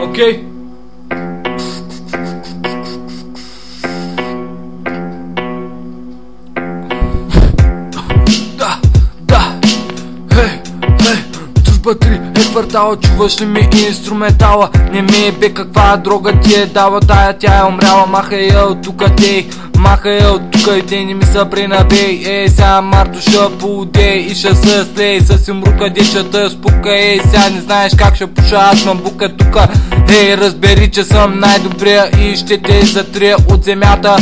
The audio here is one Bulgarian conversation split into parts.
окей. Дружба 3 е квартала, чуваш ли ми инструментала? Не ми е бе каква дрога ти е дава тая, тя е умряла, махай я от тука дей. Махай я от тука и те не ми са пренабей. Сега Марто ша поудей и ша се слей. С юмрука дечата спука, сега не знаеш как ще пуша, аз мам бука тука. Разбери, че съм най-добрия и ще те затрия от земята.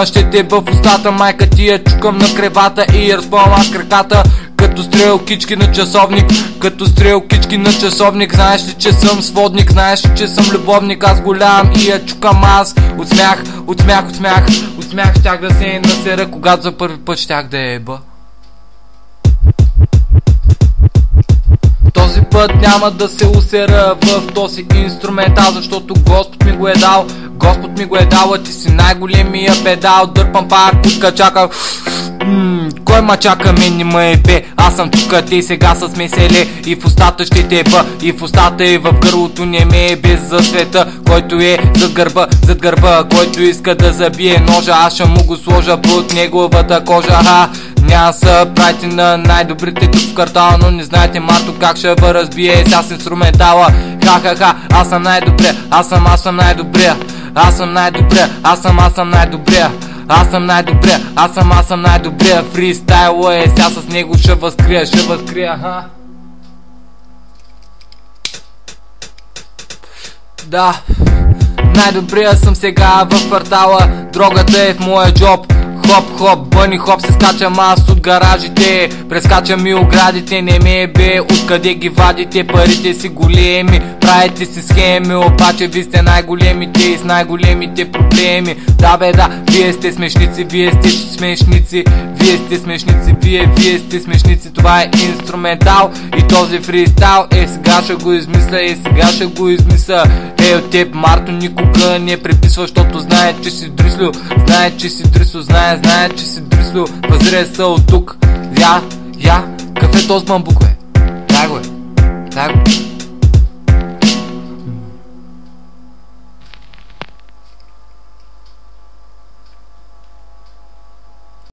Ще те в устата, майка ти я чукам на кревата и разпълвам аз краката. Като стрелкички на часовник, като стрелкички на часовник. Знаеш ли, че съм сводник, знаеш ли, че съм любовник. Аз голям и я чукам аз. От смях, от смях, от смях, от смях щях да се насера, когато за първи път щях да еба. Този път няма да се усера в този инструментал, защото Господ ми го е дал. Господ ми го е дал, а ти си най-големия педал. Дърпам пак, путка, чакам. Кой ма чака, мен не ме ебе. Аз съм тука, те сега с меселе. И в устата ще те еба, и в устата и в гърлото не ме ебе за света. Който е зад гърба, който иска да забие ножа, аз ще му го сложа под неговата кожа. Няма са правите на най-добрите тук в квартала, но не знаете Марто как ще ви разбие сега с инструментала. Аз съм най-добрия, аз съм най-добрия. Аз съм най-добрия, аз съм най-добрия. Аз съм най-добрия, аз съм най-добрия. Фристайла е, сега с него ще възкрия, Да, най-добрия съм сега в квартала. Дрогата е в моя джоб. Хоп, хоп, бъни хоп, се скачам аз от гаражите. Прескачам и оградите, не ме бе, откъде ги вадите? Парите си големи, правите си схеми, обаче ви сте най-големите и с най-големите проблеми. Да бе, да, вие сте смешници, вие сте смешници, вие сте смешници, вие сте смешници. Това е инструментал и този фристайл, сега ще го измисля, от теб Марто никога не преписва, защото знае, че си дрислю, знае, че си дрислю. Възрез са от тук, кафе този бамбук, дай го.